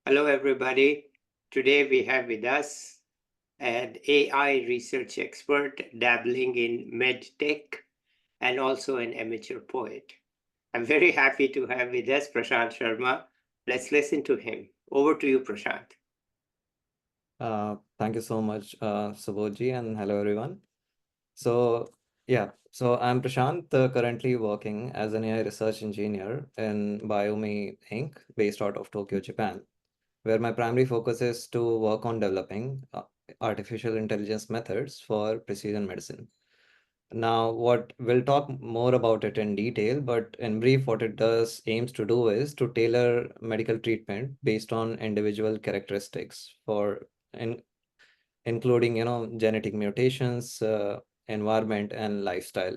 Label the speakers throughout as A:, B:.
A: Hello, everybody. Today we have with us an AI research expert dabbling in medtech and also an amateur poet. I'm very happy to have with us Prashant Sharma. Let's listen to him. Over to you, Prashant.
B: Thank you so much, Subodhji, and hello everyone. So I'm Prashant, currently working as an AI research engineer in Biomy Inc., based out of Tokyo, Japan, where my primary focus is to work on developing artificial intelligence methods for precision medicine. Now, what we'll talk more about it in detail, but in brief, what it does aims to do is to tailor medical treatment based on individual characteristics for in including genetic mutations, environment, and lifestyle.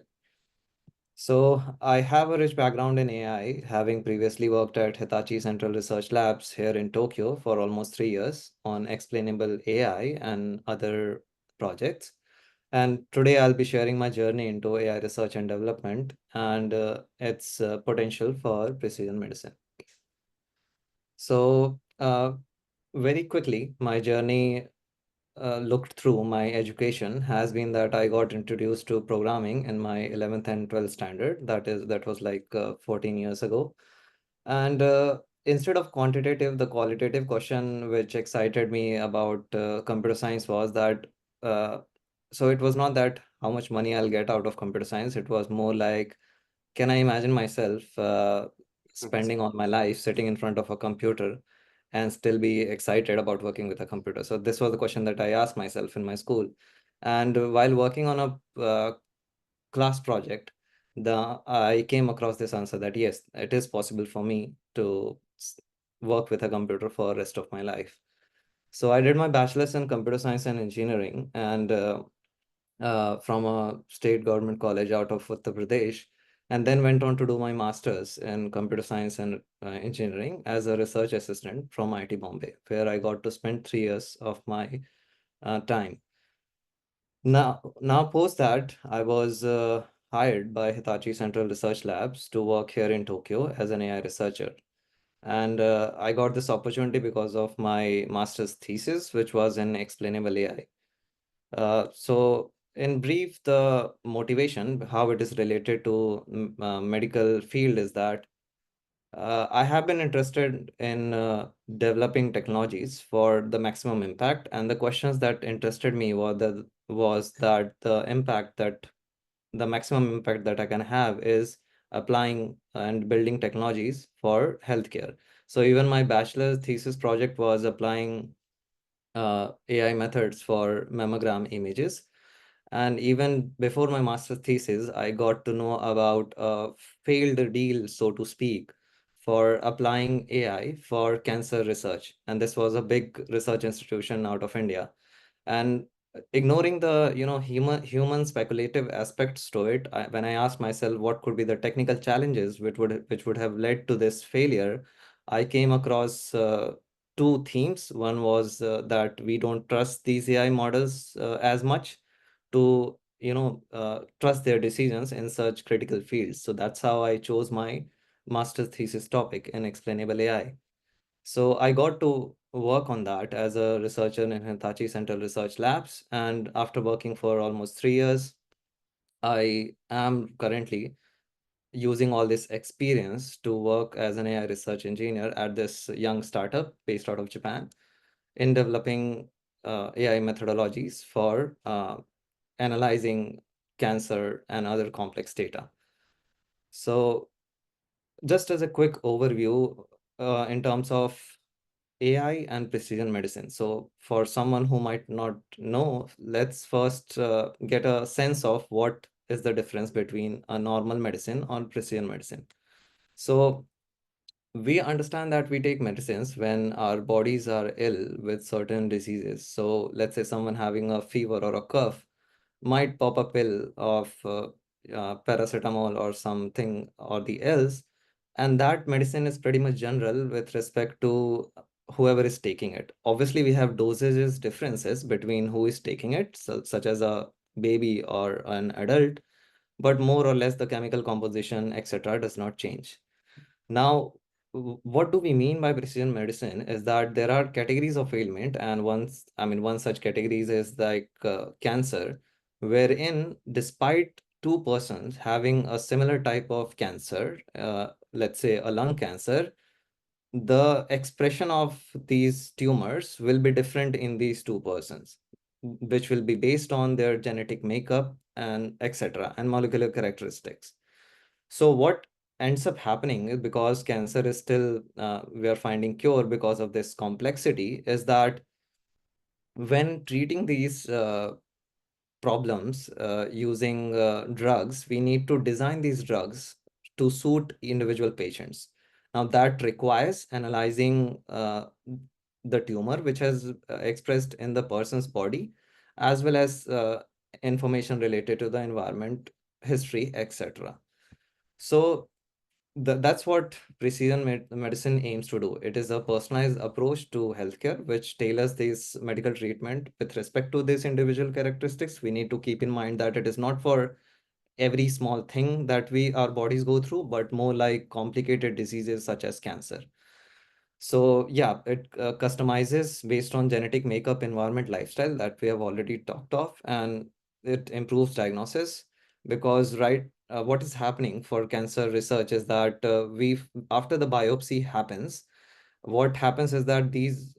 B: So I have a rich background in AI, having previously worked at Hitachi Central Research Labs here in Tokyo for almost 3 years on explainable AI and other projects. And today I'll be sharing my journey into AI research and development and its potential for precision medicine. So very quickly, my journey looked through my education has been that I got introduced to programming in my 11th and 12th standard. That was like 14 years ago. And instead of quantitative, the qualitative question which excited me about computer science was that uh, so it was not that how much money I'll get out of computer science. It was more like, can I imagine myself spending all my life sitting in front of a computer and still be excited about working with a computer? So this was the question that I asked myself in my school. And while working on a class project, I came across this answer that yes, it is possible for me to work with a computer for the rest of my life. So I did my bachelor's in computer science and engineering, and from a state government college out of Uttar Pradesh, and then went on to do my master's in computer science and engineering as a research assistant from IIT Bombay, where I got to spend 3 years of my time. Now, post that, I was hired by Hitachi Central Research Labs to work here in Tokyo as an AI researcher. And I got this opportunity because of my master's thesis, which was in explainable AI. So, in brief, the motivation, how it is related to medical field is that I have been interested in developing technologies for the maximum impact, and the questions that interested me was that the maximum impact that I can have is applying and building technologies for healthcare. So even my bachelor's thesis project was applying AI methods for mammogram images. And even before my master's thesis, I got to know about a failed deal, so to speak, for applying AI for cancer research. And this was a big research institution out of India. And ignoring the human speculative aspects to it, when I asked myself what could be the technical challenges which would have led to this failure, I came across two themes. One was that we don't trust these AI models as much to trust their decisions in such critical fields. So that's how I chose my master's thesis topic in explainable AI. So I got to work on that as a researcher in Hitachi Central Research Labs. And after working for almost 3 years, I am currently using all this experience to work as an AI research engineer at this young startup based out of Japan in developing AI methodologies for analyzing cancer and other complex data. So just as a quick overview in terms of AI and precision medicine. So, for someone who might not know, let's first get a sense of what is the difference between a normal medicine or precision medicine. So, we understand that we take medicines when our bodies are ill with certain diseases. So, let's say someone having a fever or a cough might pop a pill of paracetamol or something or the else, and that medicine is pretty much general with respect to whoever is taking it. Obviously, we have dosages differences between who is taking it, such as a baby or an adult, but more or less the chemical composition, etc., does not change. Now, what do we mean by precision medicine is that there are categories of ailment, and one such categories is like cancer, wherein despite two persons having a similar type of cancer, let's say a lung cancer, the expression of these tumors will be different in these two persons, which will be based on their genetic makeup and etc. and molecular characteristics. So what ends up happening is, because cancer is still, we are finding cure because of this complexity, is that when treating these problems using drugs, we need to design these drugs to suit individual patients. Now, that requires analyzing the tumor which has expressed in the person's body, as well as information related to the environment, history, etc. So, that's what precision medicine aims to do. It is a personalized approach to healthcare, which tailors this medical treatment with respect to these individual characteristics. We need to keep in mind that it is not for every small thing that our bodies go through, but more like complicated diseases such as cancer. So yeah, it customizes based on genetic makeup, environment, lifestyle that we have already talked of, and it improves diagnosis because what is happening for cancer research is that after the biopsy happens, what happens is that these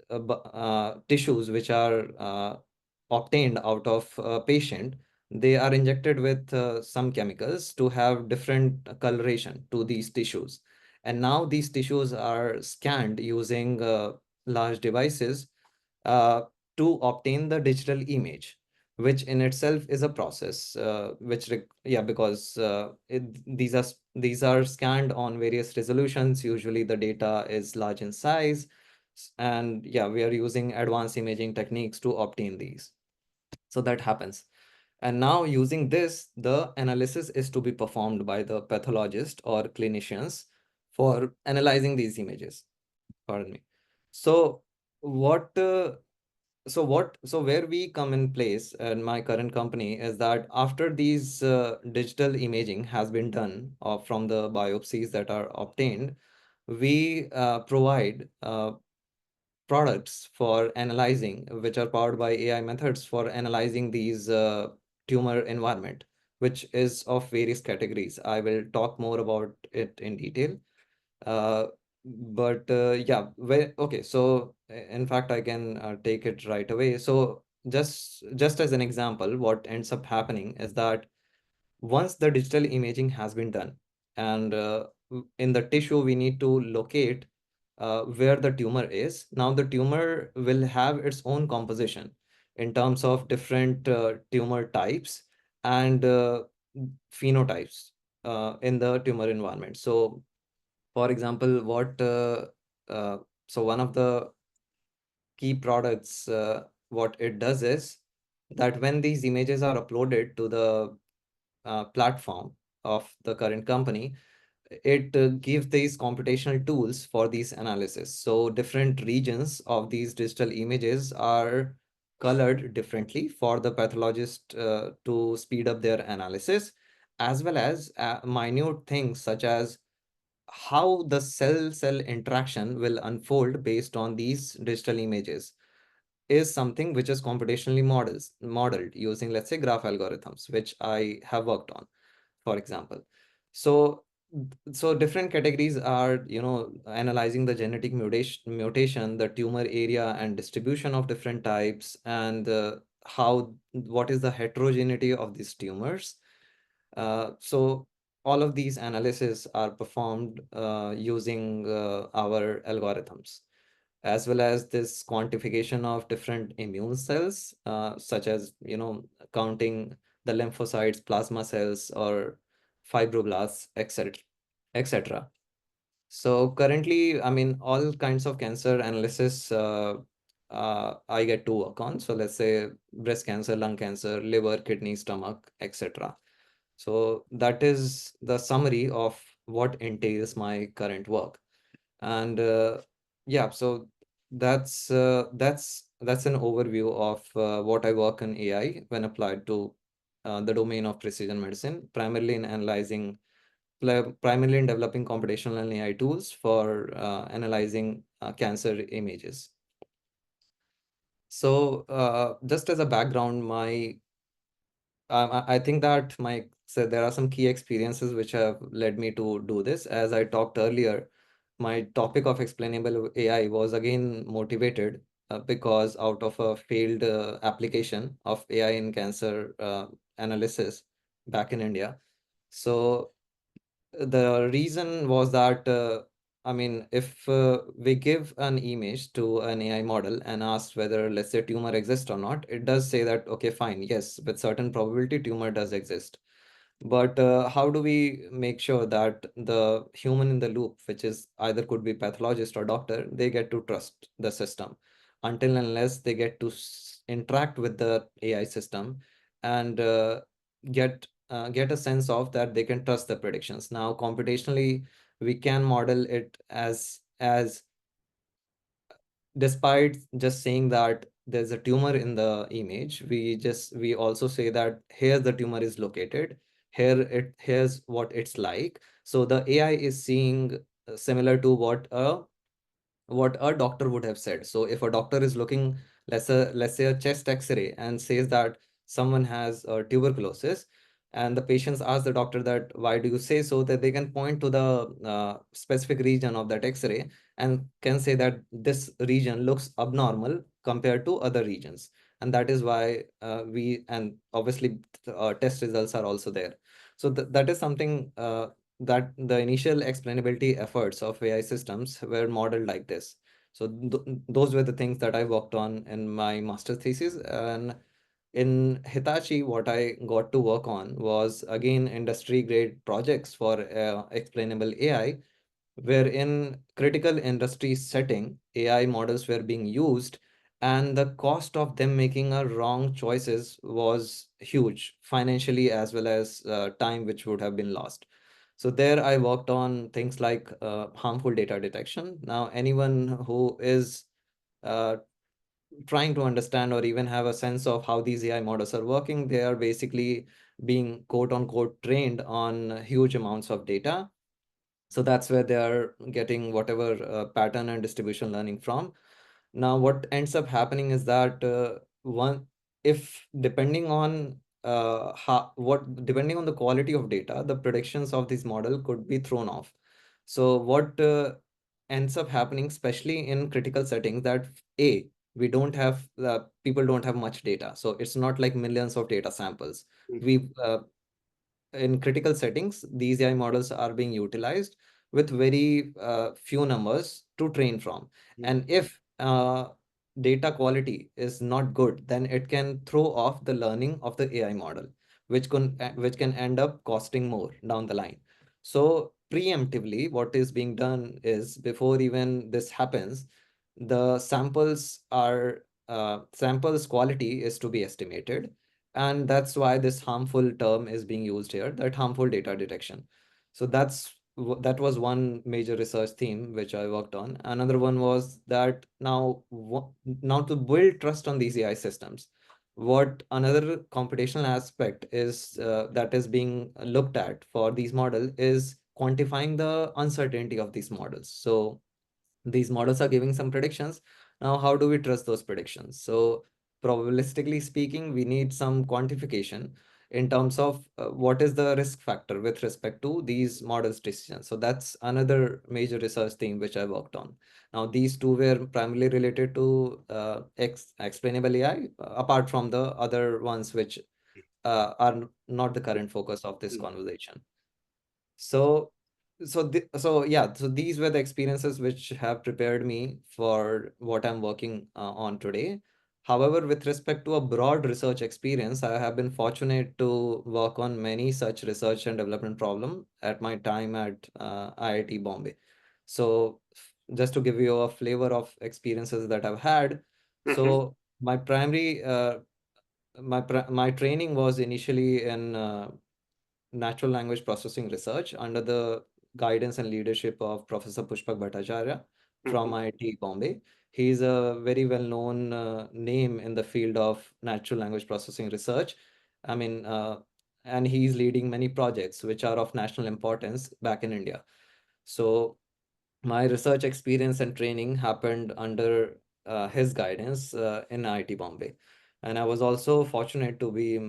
B: tissues which are obtained out of a patient, they are injected with some chemicals to have different coloration to these tissues. And now these tissues are scanned using large devices uh, to obtain the digital image, which in itself is a process, because these are scanned on various resolutions. Usually the data is large in size, and yeah, we are using advanced imaging techniques to obtain these. So that happens. And now using this, the analysis is to be performed by the pathologist or clinicians for analyzing these images. Pardon me. So what where we come in place in my current company is that after these digital imaging has been done from the biopsies that are obtained, we provide products for analyzing, which are powered by AI methods for analyzing these tumor environment, which is of various categories. I will talk more about it in detail. Uh, okay. So in fact, I can take it right away. So just as an example, what ends up happening is that once the digital imaging has been done, and in the tissue we need to locate where the tumor is. Now the tumor will have its own composition in terms of different tumor types and phenotypes in the tumor environment. So for example, uh, one of the key products, what it does is that when these images are uploaded to the platform of the current company, it gives these computational tools for these analysis. So different regions of these digital images are colored differently for the pathologist to speed up their analysis, as well as minute things such as how the cell-cell interaction will unfold based on these digital images is something which is computationally modeled using, let's say, graph algorithms, which I have worked on, for example. So different categories are, analyzing the genetic mutation, the tumor area and distribution of different types, and what is the heterogeneity of these tumors. So all of these analyses are performed using our algorithms, as well as this quantification of different immune cells, such as, counting the lymphocytes, plasma cells, or fibroblasts, etc., etc. So currently, I mean, all kinds of cancer analysis I get to work on. So let's say breast cancer, lung cancer, liver, kidney, stomach, etc. So that is the summary of what entails my current work. And yeah, so that's an overview of what I work in AI when applied to the domain of precision medicine, primarily in analyzing primarily in developing computational AI tools for analyzing cancer images. So, just as a background, I think that so there are some key experiences which have led me to do this. As I talked earlier, my topic of explainable AI was again motivated because out of a failed application of AI in cancer analysis back in India. So the reason was that, I mean, if we give an image to an AI model and ask whether, let's say, tumor exists or not, it does say that, okay, fine, yes, with certain probability, tumor does exist. But how do we make sure that the human in the loop, which is either could be pathologist or doctor, they get to trust the system until unless they get to interact with the AI system and get a sense of that they can trust the predictions. Now, computationally, we can model it as despite just saying that there's a tumor in the image, we also say that here the tumor is located, here's what it's like. So the AI is seeing similar to what a doctor would have said. So if a doctor is looking, let's say a chest X-ray and says that someone has tuberculosis, and the patients ask the doctor that why do you say so, that they can point to the specific region of that X-ray and can say that this region looks abnormal compared to other regions, and that is why we and obviously test results are also there. So that is something that the initial explainability efforts of AI systems were modeled like this. So those were the things that I worked on in my master's thesis. And in Hitachi, what I got to work on was again industry grade projects for explainable AI, where in critical industry setting, AI models were being used, and the cost of them making a wrong choices was huge financially as well as time which would have been lost. So there I worked on things like harmful data detection. Now, anyone who is uh, trying to understand or even have a sense of how these AI models are working, they are basically being quote unquote trained on huge amounts of data. So that's where they are getting whatever pattern and distribution learning from. Now, what ends up happening is that one, if depending on depending on the quality of data, the predictions of this model could be thrown off. So what ends up happening, especially in critical settings, that we don't have people don't have much data, so it's not like millions of data samples. We In critical settings, these AI models are being utilized with very few numbers to train from. And if data quality is not good, then it can throw off the learning of the AI model, which can end up costing more down the line. So preemptively, what is being done is before even this happens, the samples quality is to be estimated, and that's why this harmful term is being used here, that harmful data detection. So that was one major research theme which I worked on. Another one was that now to build trust on these AI systems, what another computational aspect is that is being looked at for these models is quantifying the uncertainty of these models. So these models are giving some predictions. Now, how do we trust those predictions? So, probabilistically speaking, we need some quantification in terms of what is the risk factor with respect to these models' decisions. So, that's another major research theme which I worked on. Now, these two were primarily related to explainable AI, apart from the other ones which are not the current focus of this conversation. So, so these were the experiences which have prepared me for what I'm working on today. However, with respect to a broad research experience, I have been fortunate to work on many such research and development problem at my time at IIT Bombay. So, just to give you a flavor of experiences that I've had, so my primary my training was initially in natural language processing research under the guidance and leadership of Professor Pushpak Bhattacharya from IIT Bombay. He is a very well-known name in the field of natural language processing research. I mean, and he's leading many projects which are of national importance back in India. So my research experience and training happened under his guidance in IIT Bombay. And I was also fortunate to be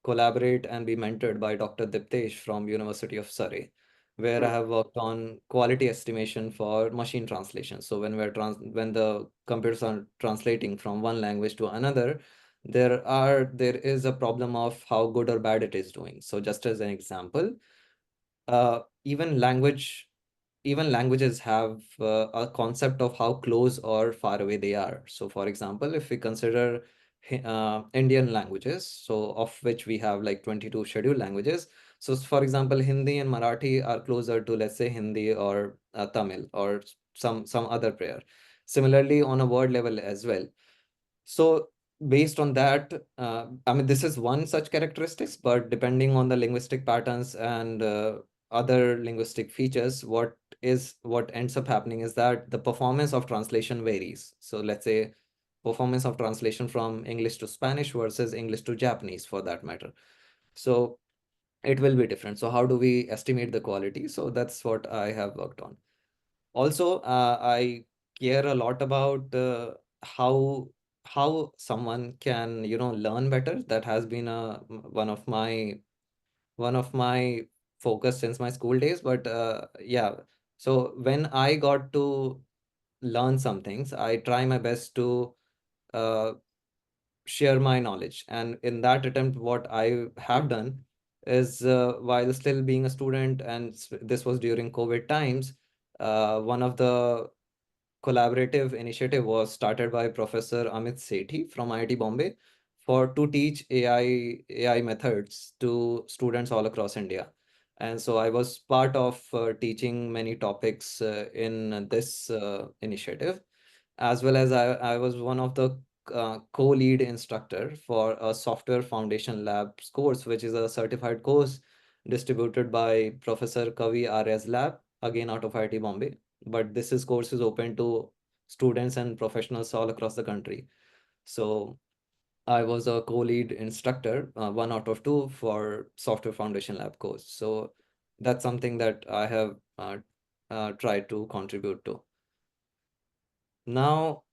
B: collaborate and be mentored by Dr. Diptesh from University of Surrey, where I
A: mm,
B: have worked on quality estimation for machine translation. So when the computers are translating from one language to another, there is a problem of how good or bad it is doing. So just as an example, uh, even language even languages have a concept of how close or far away they are. So, for example, if we consider Indian languages, so of which we have like 22 scheduled languages. So, for example, Hindi and Marathi are closer to, let's say, Hindi or Tamil or some other prayer. Similarly, on a word level as well. So based on that, I mean, this is one such characteristics, but depending on the linguistic patterns and other linguistic features, what ends up happening is that the performance of translation varies. So let's say performance of translation from English to Spanish versus English to Japanese for that matter. So it will be different. So how do we estimate the quality? So that's what I have worked on. Also, I care a lot about how someone can, learn better. That has been one of my focus since my school days. But yeah, so when I got to learn some things, I try my best to uh, share my knowledge. And in that attempt, what I have done is, while still being a student, and this was during COVID times, one of the collaborative initiative was started by Professor Amit Sethi from IIT Bombay for to teach AI methods to students all across India. And so I was part of teaching many topics in this initiative, as well as I was one of the co-lead instructor for a software foundation labs course, which is a certified course distributed by Professor Kavi Arya's lab, again out of IIT Bombay. But this is course is open to students and professionals all across the country. So I was a co-lead instructor, one out of two for software foundation lab course. So that's something that I have tried to contribute to. Now,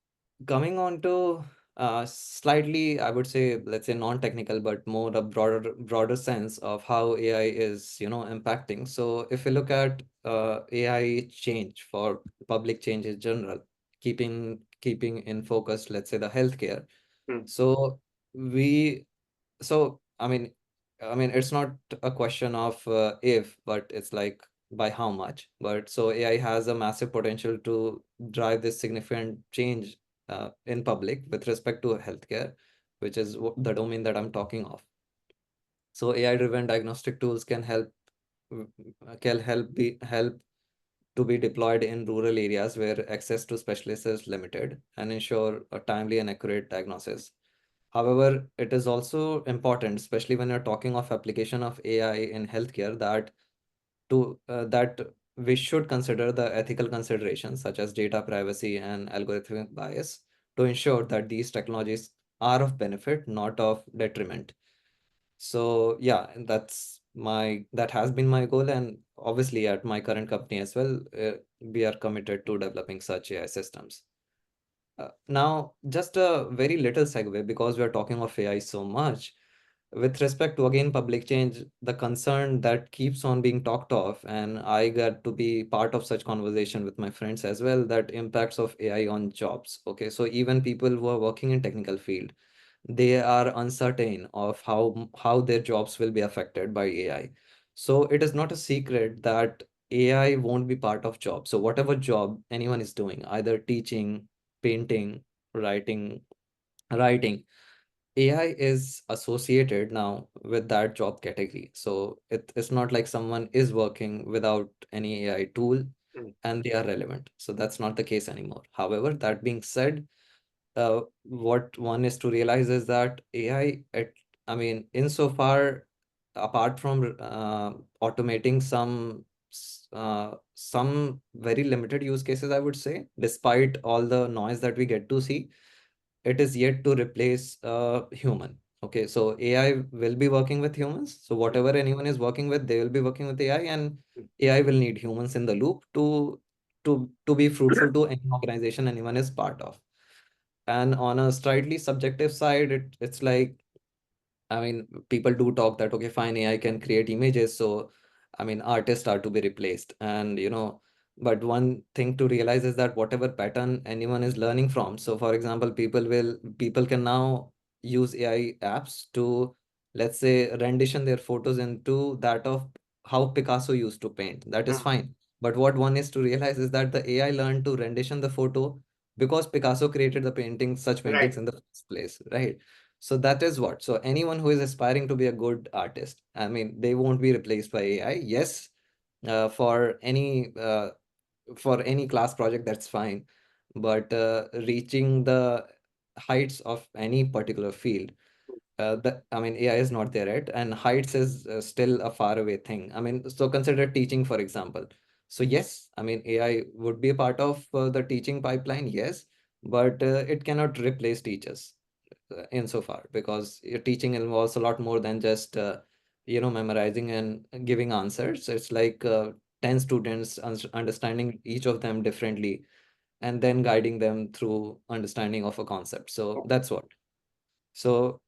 B: coming on to slightly, I would say, let's say non-technical, but more a broader sense of how AI is, impacting. So if we look at AI change for public change in general, keeping in focus, let's say the healthcare.
A: mm,
B: So we so I mean it's not a question of if, but it's like by how much. But so AI has a massive potential to drive this significant change in public with respect to healthcare, which is the domain that I'm talking of. So AI driven diagnostic tools mm, can help to be deployed in rural areas where access to specialists is limited and ensure a timely and accurate diagnosis. However, it is also important, especially when you're talking of application of AI in healthcare, that we should consider the ethical considerations such as data privacy and algorithmic bias to ensure that these technologies are of benefit, not of detriment. So yeah, that has been my goal, and obviously at my current company as well, we are committed to developing such AI systems. Now, just a very little segue because we are talking of AI so much. With respect to again public change, the concern that keeps on being talked of, and I got to be part of such conversation with my friends as well, that impacts of AI on jobs. Okay, so even people who are working in technical field, they are uncertain of how their jobs will be affected by AI. So it is not a secret that AI won't be part of job. So whatever job anyone is doing, either teaching, painting, writing, writing, AI is associated now with that job category. So it's not like someone is working without any AI tool
A: mm,
B: and they are relevant. So that's not the case anymore. However, that being said, what one is to realize is that AI, I mean, insofar, apart from automating some very limited use cases, I would say, despite all the noise that we get to see, it is yet to replace a human. Okay, so AI will be working with humans. So
A: Mm,
B: whatever anyone is working with, they will be working with AI, and AI will need humans in the loop to be fruitful to any organization anyone is part of. And on a slightly subjective side, it's like, I mean, people do talk that, okay, fine, AI can create images. So, I mean, artists are to be replaced. And, but one thing to realize is that whatever pattern anyone is learning from. So, for example, people can now use AI apps to, let's say, rendition their photos into that of how Picasso used to paint. That is
A: mm,
B: fine. But what one is to realize is that the AI learned to rendition the photo because Picasso created the paintings, such paintings
A: right.
B: in the first place, right? So that is what. So anyone who is aspiring to be a good artist, I mean, they won't be replaced by AI. Yes, uh, for any uh, for any class project, that's fine. But reaching the heights of any particular field, that I mean, AI is not there yet, and heights is still a far away thing. I mean, so consider teaching, for example. So yes, I mean, AI would be a part of the teaching pipeline, yes, but it cannot replace teachers insofar, because your teaching involves a lot more than just memorizing and giving answers. It's like 10 students understanding each of them differently, and then guiding them through understanding of a concept. So that's what. So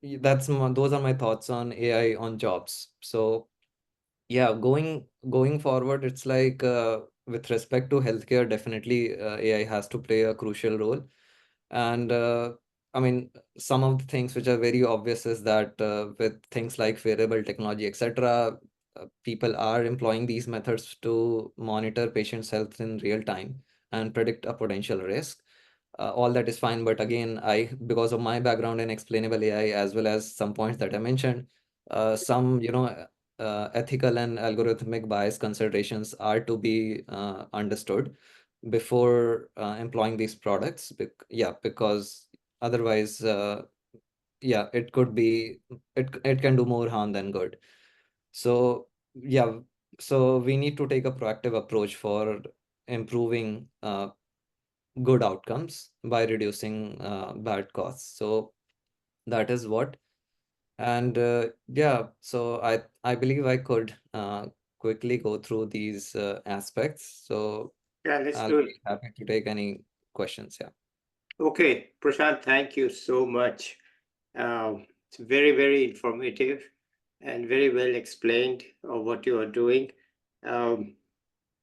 B: those are my thoughts on AI on jobs. So yeah, going forward, it's like with respect to healthcare, definitely AI has to play a crucial role. And I mean, some of the things which are very obvious is that with things like wearable technology, etc., people are employing these methods to monitor patients' health in real time and predict a potential risk. All that is fine, but again, because of my background in explainable AI, as well as some points that I mentioned, some ethical and algorithmic bias considerations are to be understood before employing these products. Yeah, because otherwise, yeah, it can do more harm than good. So yeah, so we need to take a proactive approach for improving good outcomes by reducing bad costs. So that is what. And yeah, so I believe I could quickly go through these aspects. So
A: Yeah, let's
B: I'll
A: do it.
B: be happy to take any questions. Yeah,
A: Okay, Prashant, thank you so much. It's very, very informative and very well explained of what you are doing. Um,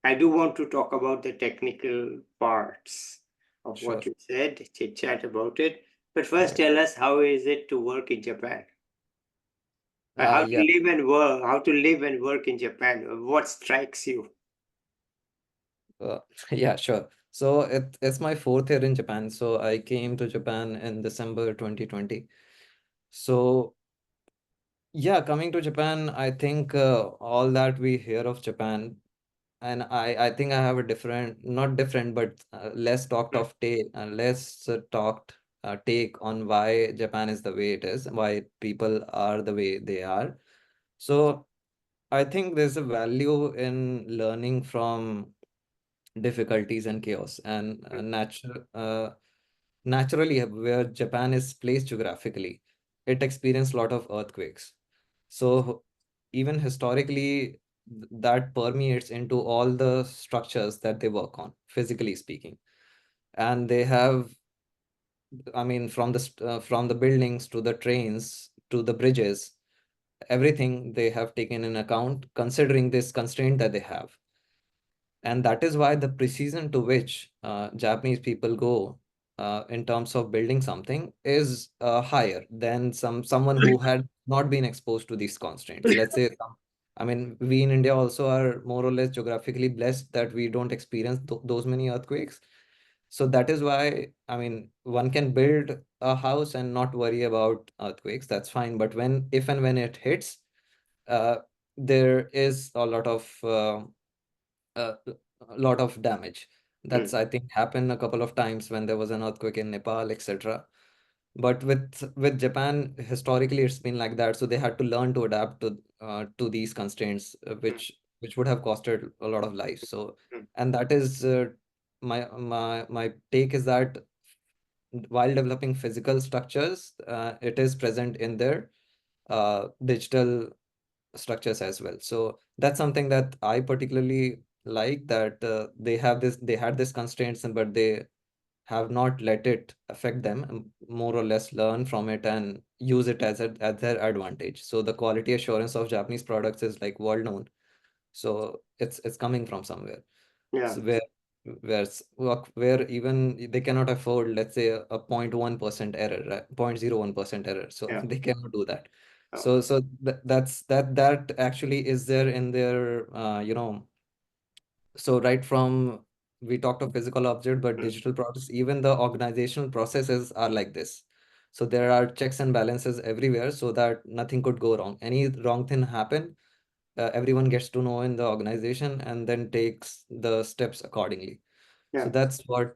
A: I do want to talk about the technical parts of
B: sure.
A: what you said, chit chat about it. But first,
B: Right.
A: tell us, how is it to work in Japan? How to
B: Yeah.
A: live and work, how to live and work in Japan? What strikes you?
B: Uh, yeah, sure. So it's my fourth year in Japan. So I came to Japan in December 2020. So yeah, coming to Japan, I think all that we hear of Japan, and I think I have a different, not different, but less talked take on why Japan is the way it is, why people are the way they are. So I think there's a value in learning from difficulties and chaos, and naturally, where Japan is placed geographically, it experienced a lot of earthquakes. So even historically, that permeates into all the structures that they work on, physically speaking. And they have, I mean, from the buildings to the trains to the bridges, everything they have taken in account, considering this constraint that they have. And that is why the precision to which Japanese people go in terms of building something is higher than someone who had not been exposed to these constraints. Let's say, I mean, we in India also are more or less geographically blessed that we don't experience those many earthquakes. So that is why, I mean, one can build a house and not worry about earthquakes. That's fine. But if and when it hits, uh, there is a lot of damage.
A: Hmm,
B: That's, I think, happened a couple of times when there was an earthquake in Nepal, etc. But with Japan, historically, it's been like that. So they had to learn to adapt to these constraints,
A: hmm,
B: which would have costed a lot of lives. So,
A: hmm,
B: and that is my take is that while developing physical structures, it is present in their digital structures as well. So that's something that I particularly like, that they had this constraints, but they have not let it affect them, and more or less learn from it and use it as their advantage. So the quality assurance of Japanese products is like world known. So it's coming from somewhere.
A: Yeah,
B: So where even they cannot afford, let's say, a 0.1% error, right? 0.01% error. So
A: yeah.
B: they cannot do that.
A: Oh,
B: So that actually is there in their so right from, we talked of physical object, but
A: mm,
B: digital process, even the organizational processes are like this. So there are checks and balances everywhere so that nothing could go wrong. Any wrong thing happen, everyone gets to know in the organization and then takes the steps accordingly. So
A: yeah,
B: that's what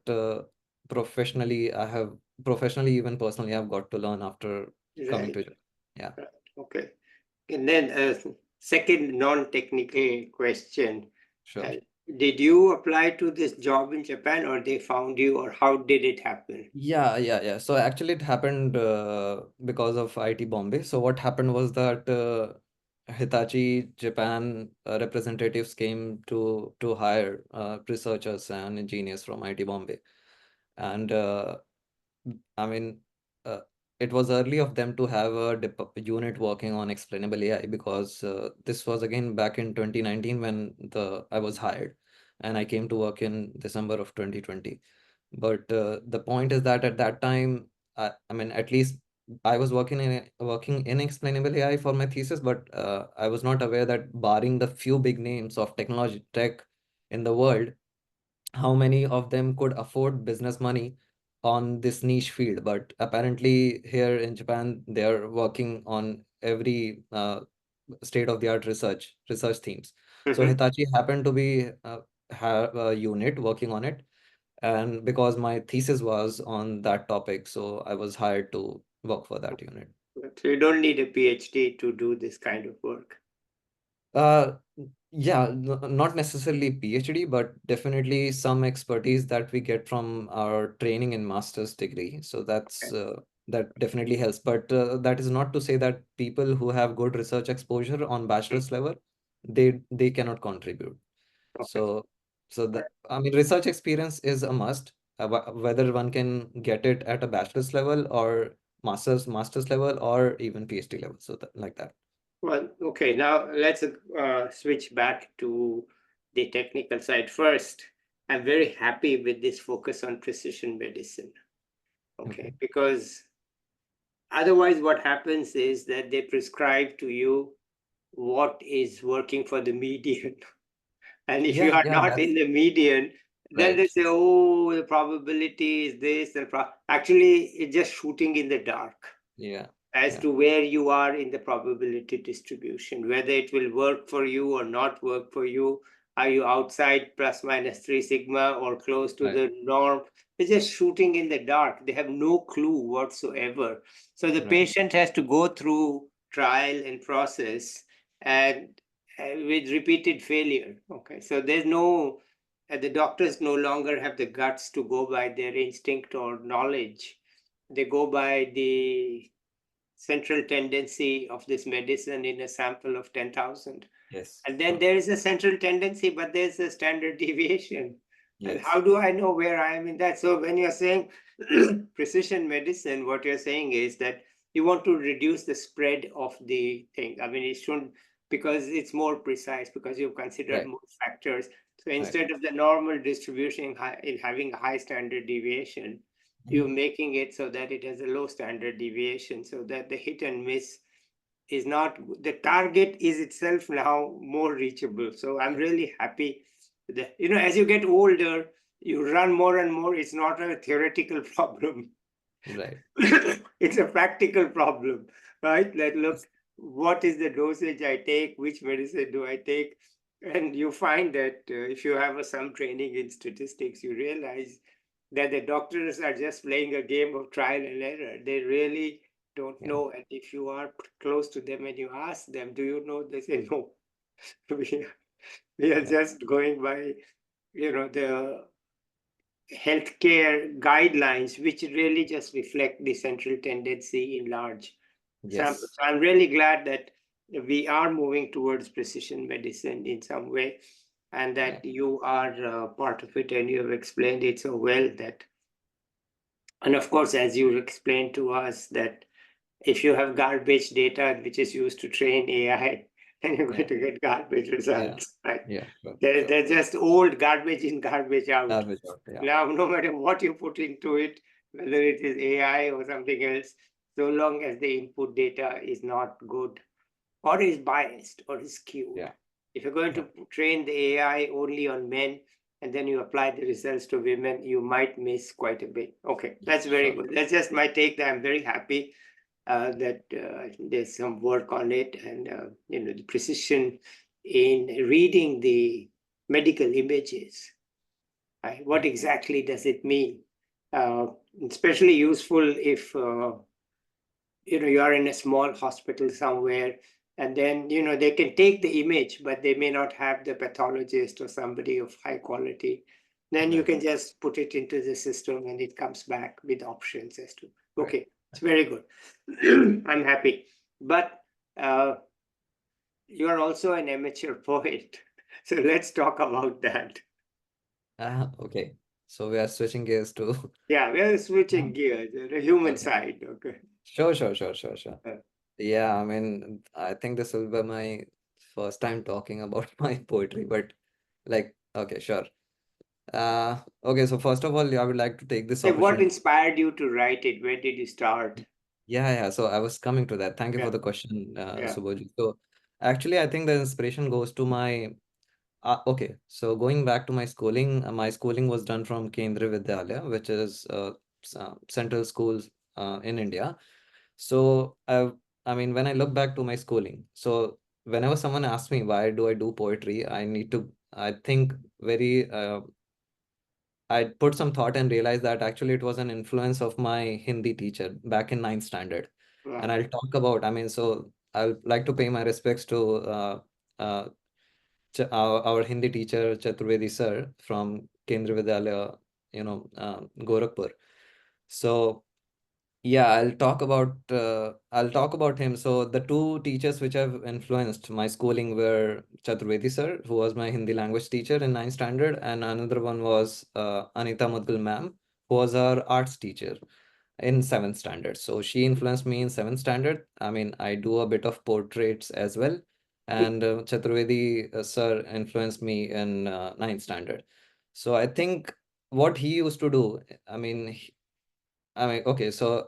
B: professionally I have, professionally, even personally, I've got to learn after coming
A: right,
B: to Japan. Yeah,
A: right. Okay. And then second non-technical question.
B: sure.
A: Uh, did you apply to this job in Japan, or they found you, or how did it happen?
B: Yeah. So actually, it happened because of IIT Bombay. So what happened was that Hitachi Japan representatives came to hire researchers and engineers from IIT Bombay, and I mean, uh, it was early of them to have a unit working on explainable AI, because this was again back in 2019 when the I was hired, and I came to work in December of 2020. But the point is that at that time, I mean, at least I was working in explainable AI for my thesis, but I was not aware that barring the few big names of technology tech in the world, how many of them could afford business money on this niche field. But apparently here in Japan, they are working on every state of the art research themes. So
A: Mhm.
B: Hitachi happened to be have a unit working on it, and because my thesis was on that topic, so I was hired to work for that unit.
A: So you don't need a PhD to do this kind of work.
B: Uh, yeah, not necessarily PhD, but definitely some expertise that we get from our training in master's degree. So
A: Okay.
B: that definitely helps. But that is not to say that people who have good research exposure on
A: Mm,
B: bachelor's level, they cannot contribute.
A: okay.
B: So that, I mean, research experience is a must, whether one can get it at a bachelor's level or master's level or even PhD level. So that, like that.
A: Well, okay, now let's switch back to the technical side first. I'm very happy with this focus on precision medicine. Okay,
B: Okay.
A: because otherwise, what happens is that they prescribe to you what is working for the median. And if you are
B: Yeah,
A: not
B: that's
A: in the median, then they
B: right.
A: say, oh, the probability is this. Actually, it's just shooting in the dark
B: Yeah,
A: as
B: yeah,
A: to where you are in the probability distribution, whether it will work for you or not work for you. Are you outside plus minus 3 sigma or close to
B: right,
A: the norm? They're just shooting in the dark. They have no clue whatsoever. So the
B: right.
A: patient has to go through trial and process and with repeated failure. Okay, so there's no, the doctors no longer have the guts to go by their instinct or knowledge. They go by the central tendency of this medicine in a sample of 10,000.
B: Yes,
A: And then
B: sure.
A: there is a central tendency, but there's a standard deviation. And how
B: Yes,
A: do I know where I am in that? So when you're saying precision medicine, what you're saying is that you want to reduce the spread of the thing. I mean, it shouldn't, because it's more precise, because you've considered
B: right,
A: more factors. So
B: right.
A: instead of the normal distribution in having a high standard deviation, you're
B: Mhm.
A: making it so that it has a low standard deviation, so that the hit and miss is not, the target is itself now more reachable. So I'm
B: Right,
A: really happy that, as you get older, you run more and more. It's not a theoretical problem.
B: right.
A: It's a practical problem, right? Like,
B: Yes,
A: look, what is the dosage I take? Which medicine do I take? And you find that if you have some training in statistics, you realize that the doctors are just playing a game of trial and error. They really don't
B: yeah,
A: know. And if you are close to them and you ask them, do you know? They say, no. we, we are
B: right.
A: just going by, the healthcare guidelines, which really just reflect the central tendency in large samples.
B: Yes.
A: So I'm really glad that we are moving towards precision medicine in some way, and
B: Yeah.
A: that you are part of it, and you have explained it so well that, and of course, as you explained to us, that if you have garbage data which is used to train AI, then you're going
B: Yeah.
A: to get garbage
B: Yeah.
A: results, right?
B: Yeah. Sure.
A: They're,
B: Sure.
A: they're just old garbage in, garbage out.
B: Garbage out. Yeah.
A: Now, no matter what you put into it, whether it is AI or something else, so long as the input data is not good or is biased or is skewed.
B: Yeah.
A: If you're going
B: Yeah.
A: to train the AI only on men and then you apply the results to women, you might miss quite a bit. Okay,
B: Yeah.
A: that's very
B: Sure.
A: good. That's just my take. That I'm very happy that there's some work on it, and the precision in reading the medical images. Right? What
B: Yeah.
A: exactly does it mean? Uh, Especially useful if you are in a small hospital somewhere, and then they can take the image, but they may not have the pathologist or somebody of high quality. Then you
B: Right.
A: can just put it into the system and it comes back with options as to,
B: Right.
A: okay, it's very good. I'm happy. But you are also an amateur poet, so let's talk about that.
B: Okay. So we are switching gears to.
A: Yeah, we are
B: Yeah.
A: switching gears, the human
B: Okay.
A: side. Okay.
B: Sure. Sure. Sure. Sure. Sure.
A: Uh,
B: Yeah. I mean, I think this will be my first time talking about my poetry, but like, okay, sure. Okay. So first of all, I would like to take this
A: Say, what
B: opportunity.
A: inspired you to write it? When did you start?
B: Yeah. Yeah. So I was coming to that. Thank you for
A: Yeah,
B: the question,
A: yeah.
B: Subhoji. So actually, I think the inspiration goes to my. Okay, so going back to my schooling was done from Kendriya Vidyalaya, which is central schools in India. So I mean, when I look back to my schooling, so whenever someone asks me why do I do poetry, I think very, I put some thought and realized that actually it was an influence of my Hindi teacher back in ninth standard. And
A: Wow.
B: I'll talk about, I mean, so I'll like to pay my respects to uh, our Hindi teacher Chaturvedi sir from Kendriya Vidyalaya, Gorakhpur. So yeah, I'll talk about him. So the two teachers which have influenced my schooling were Chaturvedi sir, who was my Hindi language teacher in ninth standard, and another one was Anita Mudgal ma'am, who was our arts teacher in seventh standard. So she influenced me in seventh standard. I mean, I do a bit of portraits as well. And Chaturvedi sir influenced me in ninth standard. So I think what he used to do, I mean, okay, so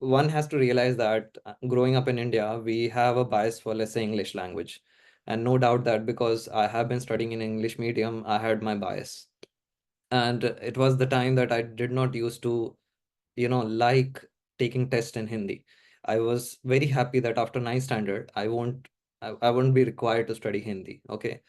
B: one has to realize that growing up in India, we have a bias for, let's say, English language. And no doubt that because I have been studying in English medium, I had my bias. And it was the time that I did not used to like taking test in Hindi. I was very happy that after ninth standard, I won't be required to study Hindi. Okay.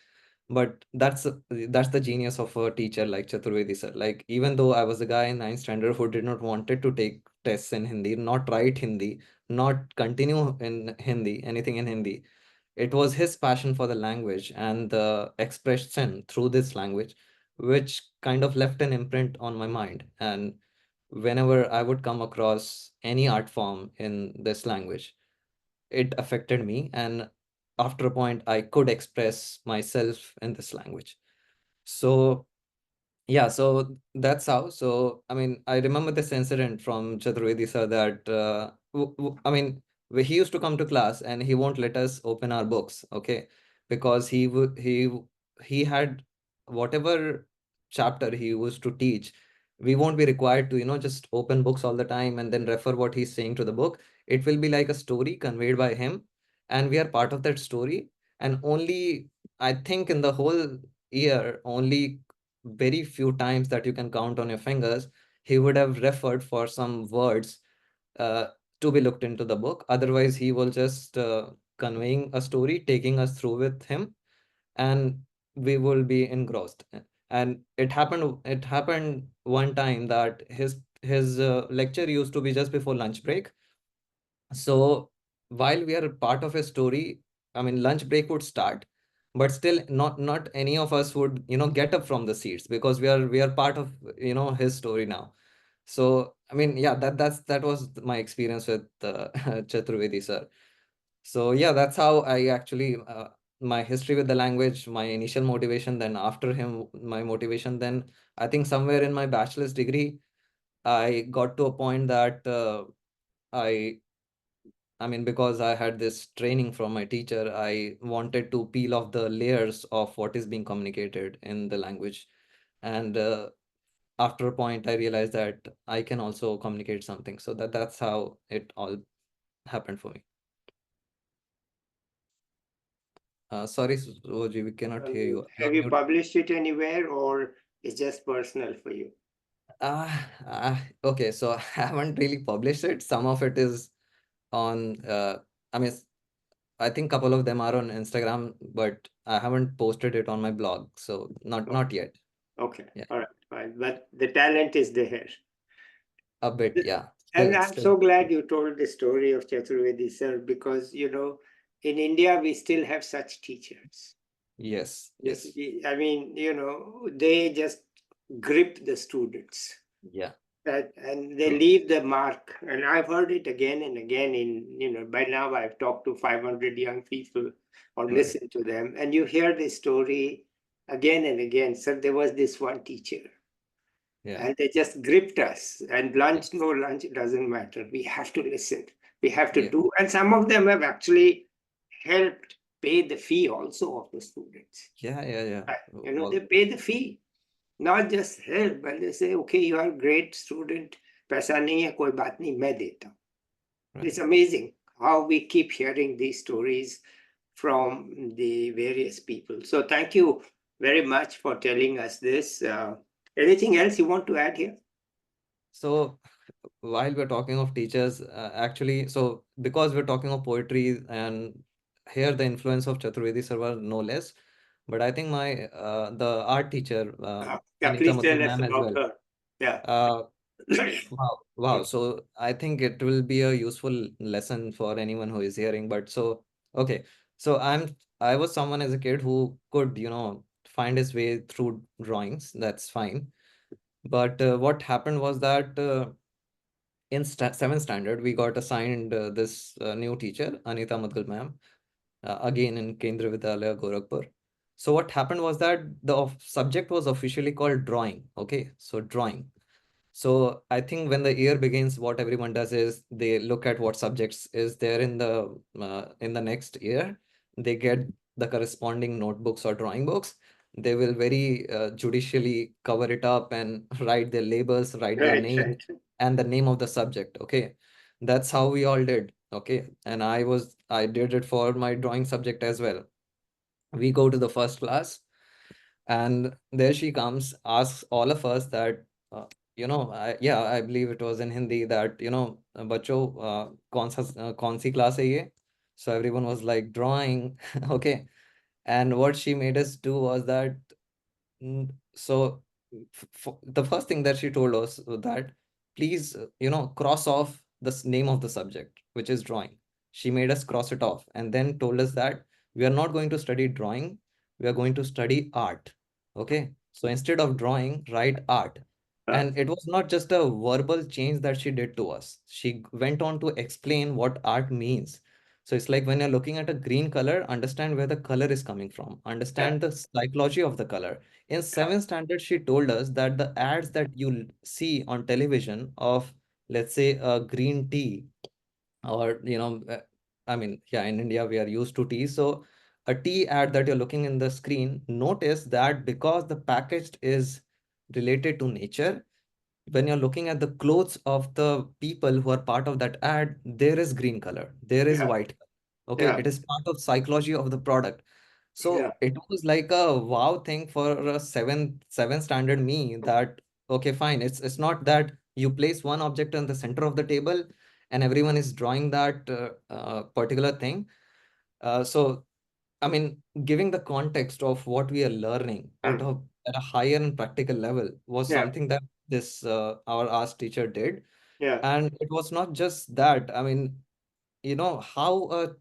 B: But that's the genius of a teacher like Chaturvedi sir. Like even though I was a guy in ninth standard who did not wanted to take tests in Hindi, not write Hindi, not continue in Hindi, anything in Hindi, it was his passion for the language and the expression through this language, which kind of left an imprint on my mind. And whenever I would come across any art form in this language, it affected me. And after a point, I could express myself in this language. So yeah, so that's how. So, I mean, I remember this incident from Chaturvedi sir that, I mean, he used to come to class and he won't let us open our books, okay? Because he had whatever chapter he used to teach, we won't be required to, just open books all the time and then refer what he's saying to the book. It will be like a story conveyed by him, and we are part of that story. And only, I think in the whole year, only very few times that you can count on your fingers, he would have referred for some words uh, to be looked into the book. Otherwise, he will just conveying a story, taking us through with him, and we will be engrossed. And it happened one time that his lecture used to be just before lunch break. So while we are part of a story, I mean, lunch break would start, but still not any of us would, get up from the seats because we are part of, his story now. So I mean, yeah, that was my experience with Chaturvedi sir. So yeah, that's how I actually, my history with the language, my initial motivation, then after him, my motivation. Then I think somewhere in my bachelor's degree, I got to a point that I I mean, because I had this training from my teacher, I wanted to peel off the layers of what is being communicated in the language. And after a point, I realized that I can also communicate something. So that's how it all happened for me. Sorry, Roji, we cannot hear you. You're
A: Have you
B: mute.
A: published it anywhere, or it's just personal for you?
B: Okay, so I haven't really published it. Some of it is on, I mean, I think couple of them are on Instagram, but I haven't posted it on my blog, so
A: Oh,
B: not yet.
A: okay,
B: Yeah,
A: all right, fine. But the talent is there.
B: a bit, yeah.
A: And
B: Still,
A: I'm
B: still,
A: so glad you told the story of Chaturvedi sir, because, in India, we still have such teachers.
B: yes,
A: This,
B: yes,
A: I mean, they just grip the students,
B: yeah,
A: and they
B: true,
A: leave the mark. And I've heard it again and again. By now I've talked to 500 young people or
B: right,
A: listened to them, and you hear this story again and again. So there was this one teacher,
B: yeah,
A: and they just gripped us. And lunch,
B: yes,
A: no lunch, it doesn't matter. We have to listen. We have to
B: yeah,
A: do. And some of them have actually helped pay the fee also of the students.
B: yeah, yeah, yeah.
A: They
B: Well,
A: pay the fee, not just help. But they say, okay, you are a great student, पैसा नहीं है कोई बात नहीं मैं देता हूँ. It's
B: right.
A: amazing how we keep hearing these stories from the various people. So thank you very much for telling us this. Anything else you want to add here?
B: So while we're talking of teachers, actually, so because we're talking of poetry and here the influence of Chaturvedi sir was no less, but I think my the art teacher,
A: Yeah,
B: Anita
A: please
B: Madhur
A: tell us
B: ma'am as
A: about
B: well.
A: her. Yeah.
B: Uh, wow, wow. So I think it will be a useful lesson for anyone who is hearing. But so okay, so I was someone as a kid who could, find his way through drawings. That's fine. But what happened was that in seventh standard, we got assigned this new teacher, Anita Madhul ma'am, again in Kendra Vidyalaya, Gorakhpur. So what happened was that the subject was officially called drawing. Okay, so drawing. So I think when the year begins, what everyone does is they look at what subjects is there in the next year. They get the corresponding notebooks or drawing books. They will very judicially cover it up and write their labels, write their
A: Right,
B: name,
A: right.
B: and the name of the subject. Okay, that's how we all did. Okay, and I did it for my drawing subject as well. We go to the first class and there she comes, asks all of us that, yeah, I believe it was in Hindi that, बच्चों कौन सी class है ये? So everyone was like drawing, okay. And what she made us do was that, so the first thing that she told us was that please, cross off the name of the subject, which is drawing. She made us cross it off and then told us that we are not going to study drawing, we are going to study art. Okay. So instead of drawing, write art.
A: Uh,
B: And it was not just a verbal change that she did to us. She went on to explain what art means. So it's like when you're looking at a green color, understand where the color is coming from,
A: yeah,
B: understand the psychology of the color. In
A: yeah,
B: seventh standard, she told us that the ads that you see on television of, let's say, a green tea, or, I mean, yeah, in India, we are used to tea. So a tea ad that you're looking in the screen, notice that because the packaged is related to nature, when you're looking at the clothes of the people who are part of that ad, there is green color, there is
A: yeah,
B: white color. Okay,
A: yeah,
B: it is part of psychology of the product.
A: yeah.
B: So it was like a wow thing for a seventh standard me that okay, fine. It's not that you place one object in the center of the table and everyone is drawing that particular thing. So I mean, giving the context of what we are learning
A: Mm,
B: at a higher and practical level was
A: yeah,
B: something that this our art teacher did,
A: yeah.
B: and it was not just that. I mean, how a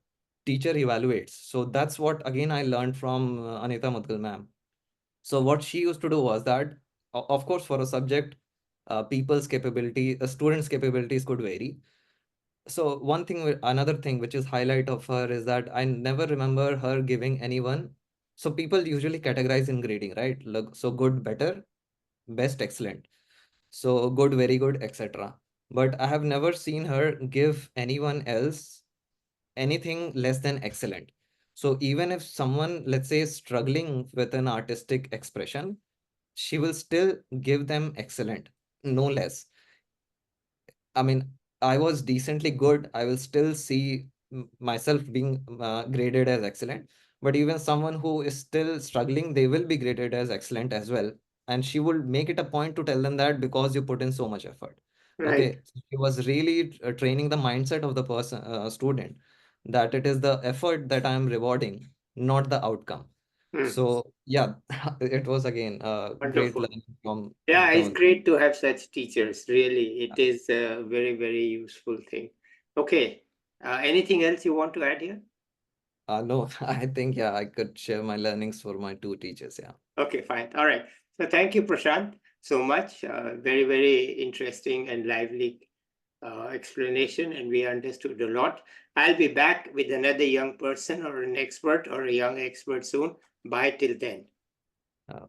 B: teacher evaluates. So that's what again I learned from Anita Mudgal ma'am. So what she used to do was that, of course, for a subject, people's capability, students' capabilities could vary. So one thing, another thing which is highlight of her is that I never remember her giving anyone. So people usually categorize in grading, right? Look, so good, better, best, excellent. So good, very good, etc. But I have never seen her give anyone else anything less than excellent. So even if someone, let's say, is struggling with an artistic expression, she will still give them excellent, no less. I mean, I was decently good. I will still see myself being graded as excellent. But even someone who is still struggling, they will be graded as excellent as well. And she will make it a point to tell them that because you put in so much effort.
A: Right.
B: Okay, so she was really training the mindset of the person, student, that it is the effort that I am rewarding, not the outcome.
A: Hmm.
B: So yeah, it was again great
A: Wonderful.
B: learning from
A: Yeah,
B: Anita
A: it's
B: Malik.
A: great to have such teachers. Really, it is a very, very useful thing. Okay. Anything else you want to add here?
B: No, I think, yeah, I could share my learnings for my two teachers. Yeah.
A: Okay, fine. All right. So thank you, Prashant, so much. Very, very interesting and lively explanation, and we understood a lot. I'll be back with another young person or an expert or a young expert soon. Bye till then.